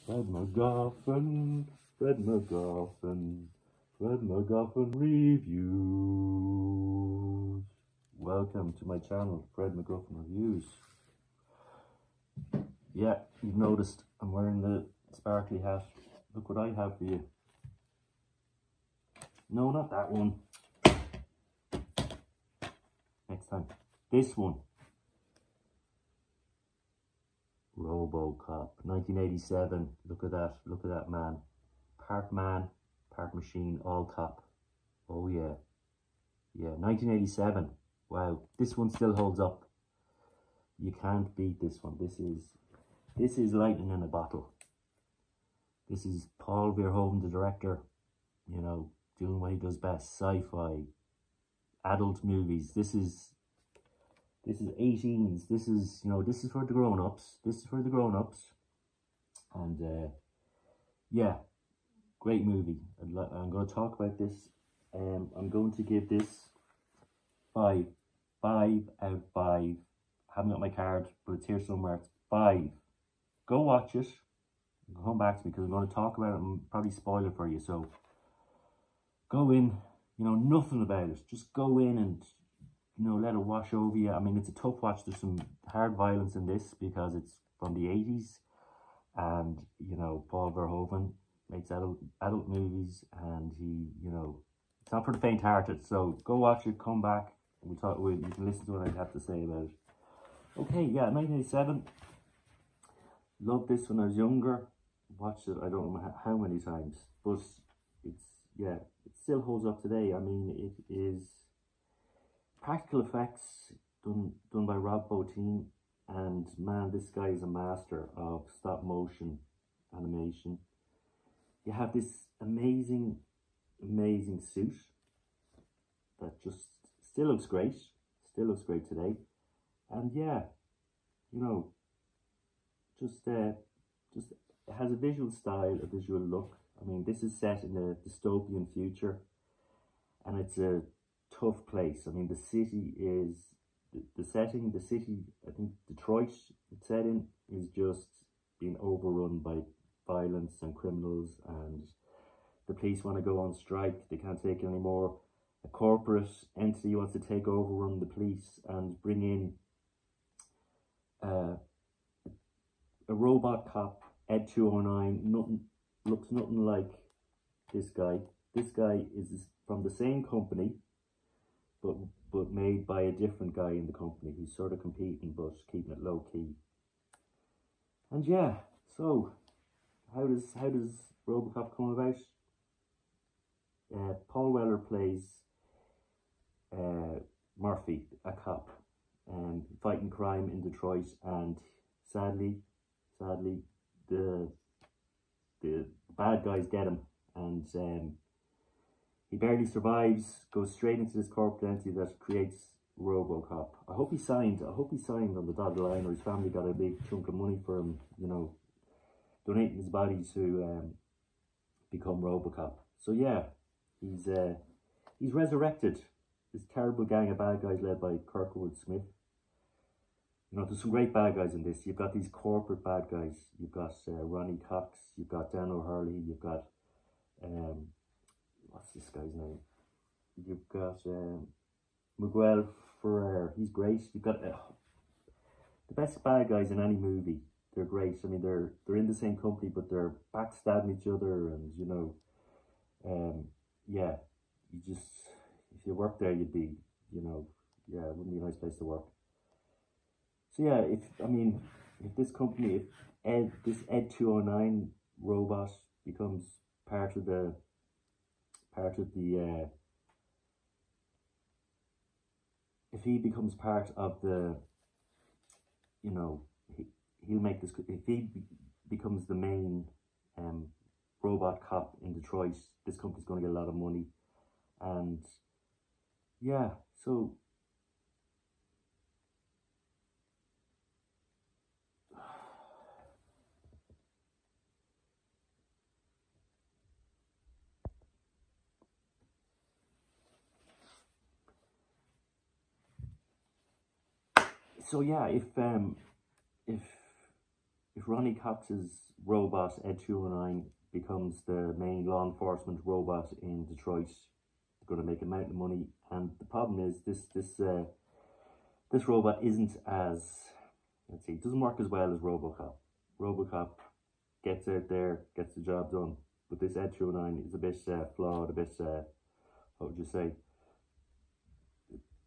Fred MacGuffin, Fred MacGuffin, Fred MacGuffin Reviews. Welcome to my channel, Fred MacGuffin Reviews. Yeah, you've noticed I'm wearing the sparkly hat. Look what I have for you. No, not that one. Next time. This one. Robocop, 1987. Look at that man. Part man, part machine, all cop. Oh yeah. Yeah, 1987. Wow, this one still holds up. You can't beat this one. This is lightning in a bottle. This is Paul Verhoeven, the director, you know, doing what he does best, sci-fi, adult movies. This is 18s. This is, you know, this is for the grown-ups. This is for the grown-ups. And yeah, great movie. I'm going to talk about this. I'm going to give this 5 out of 5. I haven't got my card, but it's here somewhere. It's 5. Go watch it. Come back to me because I'm going to talk about it and probably spoil it for you. So go in, you know, nothing about it. Just go in and, you know, let it wash over you. I mean, it's a tough watch. There's some hard violence in this because it's from the 80s. And, you know, Paul Verhoeven makes adult movies, and he, you know, it's not for the faint-hearted. So go watch it, come back, and you can listen to what I have to say about it. Okay, yeah, 1987. Loved this when I was younger. Watched it, I don't know how many times, but it still holds up today. I mean, it is practical effects done by Rob Bottin, and man, this guy is a master of stop motion animation. You have this amazing suit that just still looks great today. And yeah, you know, just it has a visual style, a visual look. I mean, this is set in a dystopian future, and it's a tough place. I mean, the city is the setting. The city, I think Detroit, it's set in, is just being overrun by violence and criminals, and the police want to go on strike. They can't take it anymore. A corporate entity wants to take over, run the police, and bring in a robot cop, Ed 209. Looks nothing like this guy. This guy is from the same company, but made by a different guy in the company who's sort of competing but keeping it low key. And yeah, so how does Robocop come about? Paul Weller plays Murphy, a cop, fighting crime in Detroit, and sadly the bad guys get him, and he barely survives, goes straight into this corporate entity that creates Robocop. I hope he signed on the dotted line, or his family got a big chunk of money for him, you know, donating his body to become Robocop. So yeah, he's resurrected. This terrible gang of bad guys led by Kirkwood Smith. You know, there's some great bad guys in this. You've got these corporate bad guys. You've got Ronnie Cox. You've got Dan O'Hurley. You've got what's this guy's name? You've got Miguel Ferrer. He's great. You've got the best bad guys in any movie. They're great. I mean, they're in the same company, but they're backstabbing each other, and you know, yeah, if you work there, you'd be, you know, yeah, it wouldn't be a nice place to work. So yeah, if this company, this Ed 209 robot becomes part of the if he becomes part of the, you know, he'll make this, if he becomes the main robot cop in Detroit, this company's going to get a lot of money. And yeah, so yeah, if if Ronnie Cox's robot Ed 209 becomes the main law enforcement robot in Detroit, they're going to make a mountain of money. And the problem is this robot isn't as, let's see, it doesn't work as well as Robocop. Robocop gets out there, gets the job done, but this Ed 209 is a bit flawed, a bit, what would you say,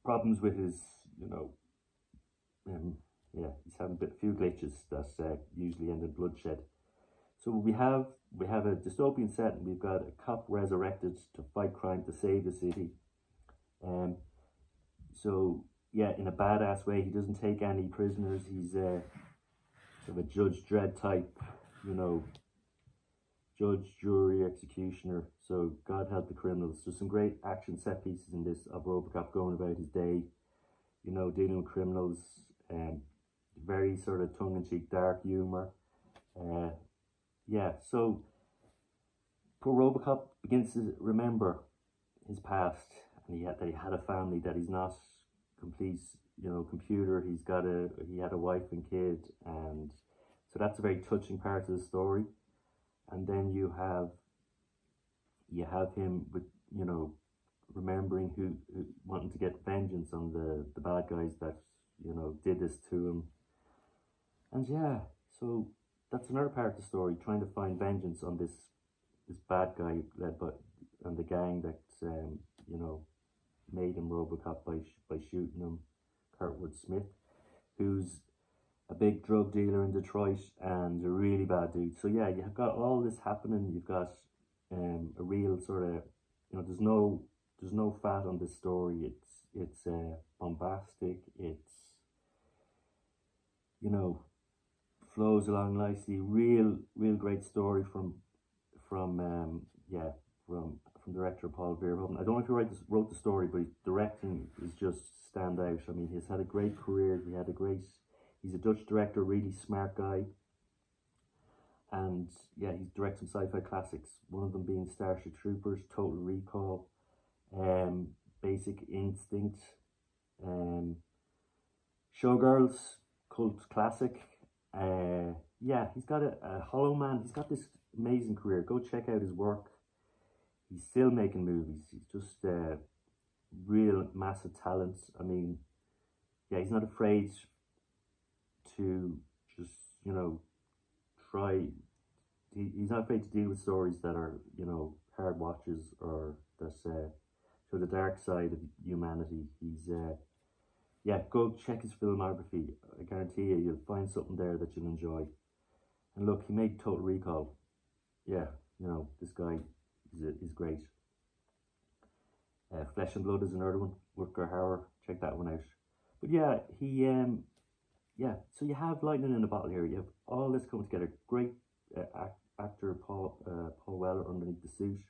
problems with his, yeah, he's having a few glitches that usually end in bloodshed. So we have a dystopian set, and we've got a cop resurrected to fight crime, to save the city. So yeah, in a badass way, he doesn't take any prisoners. He's sort of a Judge Dredd type, judge, jury, executioner. So God help the criminals. There's some great action set pieces in this of Robocop going about his day, dealing with criminals. Very sort of tongue-in-cheek, dark humor. Yeah, so poor Robocop begins to remember his past, and that he had a family, that he's not complete, computer. He had a wife and kid, and so that's a very touching part of the story. And then you have him with, remembering who wanting to get vengeance on the bad guys that, did this to him. And yeah, so that's another part of the story, trying to find vengeance on this bad guy led by, and the gang that made him Robocop by shooting him, Kurtwood Smith, who's a big drug dealer in Detroit and a really bad dude. So yeah, you've got all this happening. You've got a real sort of, there's no fat on this story. It's bombastic. It's, flows along nicely. Real great story from director Paul Verhoeven. I don't know if he wrote the story, but his directing is just stand out. I mean, he's had a great career. He's a Dutch director, really smart guy. And yeah, he's directed some sci-fi classics. One of them being Starship Troopers, Total Recall, Basic Instinct, Showgirls, cult classic. Yeah, he's got a Hollow Man. He's got this amazing career. Go check out his work. He's still making movies. He's just real massive talent. I mean, yeah, he's not afraid to just, try. He's not afraid to deal with stories that are, hard watches, or that show the dark side of humanity. He's yeah, go check his filmography. I guarantee you'll find something there that you'll enjoy. And look, he made Total Recall. Yeah, this guy is great. Flesh and Blood is another one. Rutger Hauer, check that one out. But yeah, yeah, so you have lightning in a bottle here. You have all this coming together. Great actor Paul Weller underneath the suit.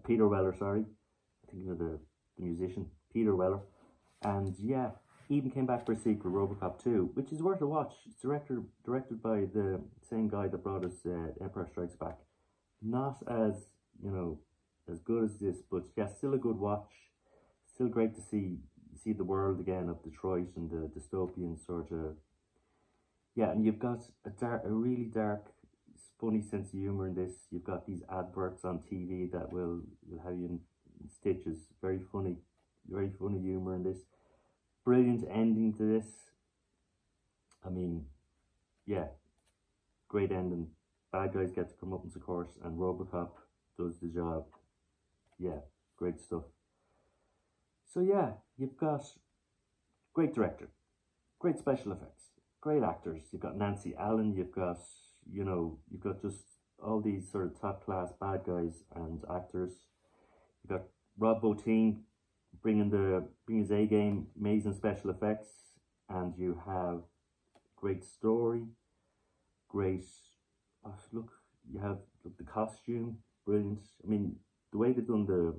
Peter Weller, sorry. I'm thinking of the musician, Peter Weller. And yeah, he even came back for a sequel, Robocop 2, which is worth a watch. It's directed by the same guy that brought us Empire Strikes Back. Not as, as good as this, but yeah, still a good watch. Still great to see the world again of Detroit and the dystopian sort of. Yeah, and you've got a really dark, funny sense of humor in this. You've got these adverts on TV that will have you in stitches. Very funny humor in this. Brilliant ending to this. I mean, yeah, great ending. Bad guys get to come up, of course, and Robocop does the job. Yeah, great stuff. So yeah, you've got great director, great special effects, great actors. You've got Nancy Allen. You've got just all these sort of top class bad guys and actors. You've got Rob Bottin bringing his A game, amazing special effects, and you have great story, great. Look, you have the costume, brilliant. I mean, the way they've done the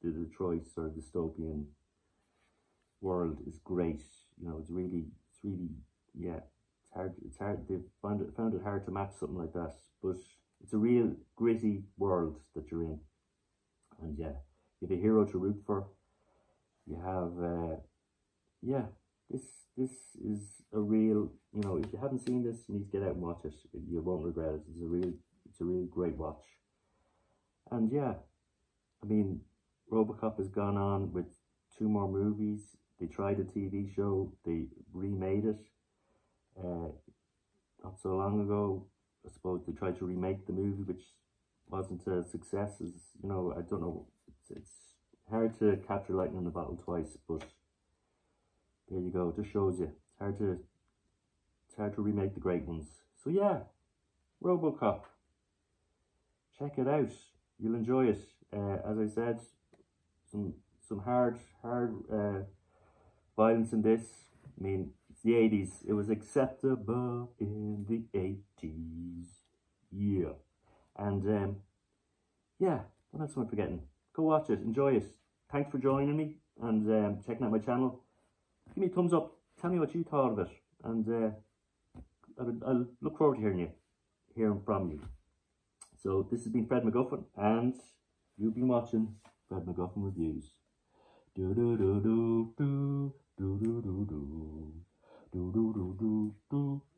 Detroit sort of dystopian world is great. It's really yeah. It's hard. They've found it hard to match something like that, but it's a real gritty world that you're in, and yeah, you have a hero to root for. You have yeah, This is a real, you know, if you haven't seen this, you need to get out and watch it. You won't regret it. It's a real great watch. And yeah, I mean, Robocop has gone on with 2 more movies. They tried a TV show. They remade it. Not so long ago, I suppose they tried to remake the movie, which wasn't a success. As you know, I don't know. It's hard to capture lightning in a bottle twice, but there you go. It just shows you it's hard to remake the great ones. So yeah, Robocop. Check it out. You'll enjoy it. As I said, some hard violence in this. I mean, it's the 80s. It was acceptable in the 80s. Yeah. And yeah, what else am I forgetting? Go watch it. Enjoy it. Thanks for joining me and checking out my channel. Give me a thumbs up. Tell me what you thought of it. And I'll look forward to hearing from you. So this has been Fred MacGuffin, and you've been watching Fred MacGuffin Reviews. Do do do do do do do do do do do do do do.